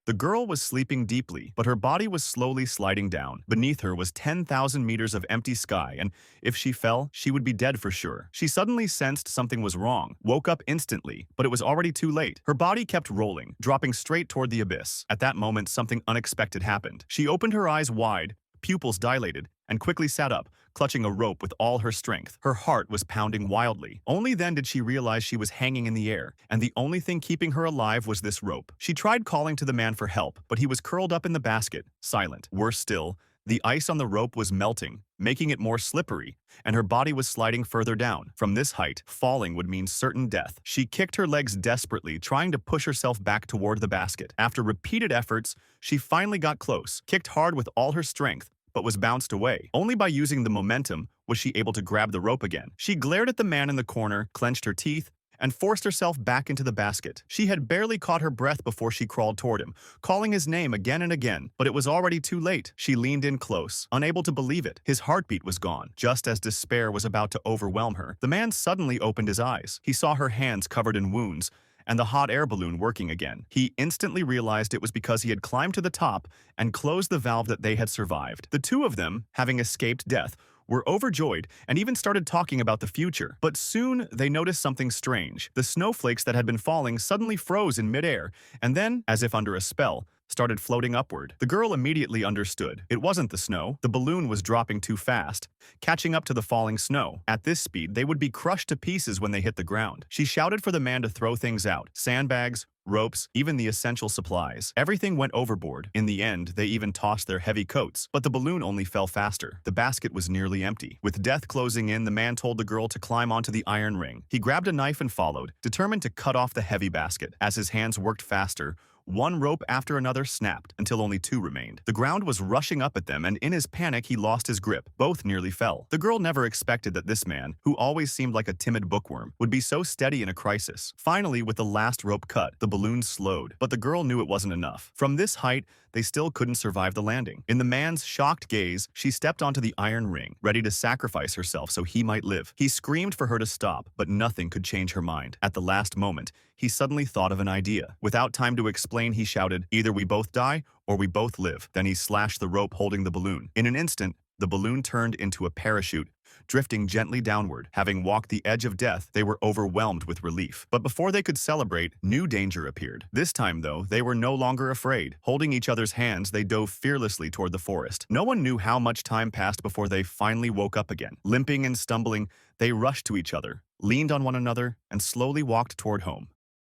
The girl was sleeping deeply, but her body was slowly sliding down. Beneath her was 10,000 meters of empty sky, and if she fell, she would be dead for sure. She suddenly sensed something was wrong, woke up instantly, but it was already too late. Her body kept rolling, dropping straight toward the abyss. At that moment, something unexpected happened. She opened her eyes wide, pupils dilated, and quickly sat up, clutching a rope with all her strength. Her heart was pounding wildly. Only then did she realize she was hanging in the air, and the only thing keeping her alive was this rope. She tried calling to the man for help, but he was curled up in the basket, silent. Worse still, the ice on the rope was melting, making it more slippery, and her body was sliding further down. From this height, falling would mean certain death. She kicked her legs desperately, trying to push herself back toward the basket. After repeated efforts, she finally got close, kicked hard with all her strength, but was bounced away. Only by using the momentum was she able to grab the rope again. She glared at the man in the corner, clenched her teeth, and forced herself back into the basket. She had barely caught her breath before she crawled toward him, calling his name again and again, but it was already too late. She leaned in close, unable to believe it. His heartbeat was gone. Just as despair was about to overwhelm her, the man suddenly opened his eyes. He saw her hands covered in wounds, and the hot air balloon working again. He instantly realized it was because he had climbed to the top and closed the valve that they had survived. The two of them, having escaped death, were overjoyed and even started talking about the future. But soon they noticed something strange. The snowflakes that had been falling suddenly froze in midair, and then, as if under a spell, started floating upward. The girl immediately understood. It wasn't the snow. The balloon was dropping too fast, catching up to the falling snow. At this speed, they would be crushed to pieces when they hit the ground. She shouted for the man to throw things out: sandbags, ropes, even the essential supplies. Everything went overboard. In the end, they even tossed their heavy coats, but the balloon only fell faster. The basket was nearly empty. With death closing in, the man told the girl to climb onto the iron ring. He grabbed a knife and followed, determined to cut off the heavy basket. As his hands worked faster, one rope after another snapped until only two remained. The ground was rushing up at them, and in his panic, he lost his grip. Both nearly fell. The girl never expected that this man, who always seemed like a timid bookworm, would be so steady in a crisis. Finally, with the last rope cut, the balloon slowed, but the girl knew it wasn't enough. From this height, they still couldn't survive the landing. In the man's shocked gaze, she stepped onto the iron ring, ready to sacrifice herself so he might live. He screamed for her to stop, but nothing could change her mind. At the last moment, he suddenly thought of an idea. Without time to explain, he shouted, "Either we both die, or we both live." Then he slashed the rope holding the balloon. In an instant, the balloon turned into a parachute, drifting gently downward. Having walked the edge of death, they were overwhelmed with relief. But before they could celebrate, new danger appeared. This time, though, they were no longer afraid. Holding each other's hands, they dove fearlessly toward the forest. No one knew how much time passed before they finally woke up again. Limping and stumbling, they rushed to each other, leaned on one another, and slowly walked toward home.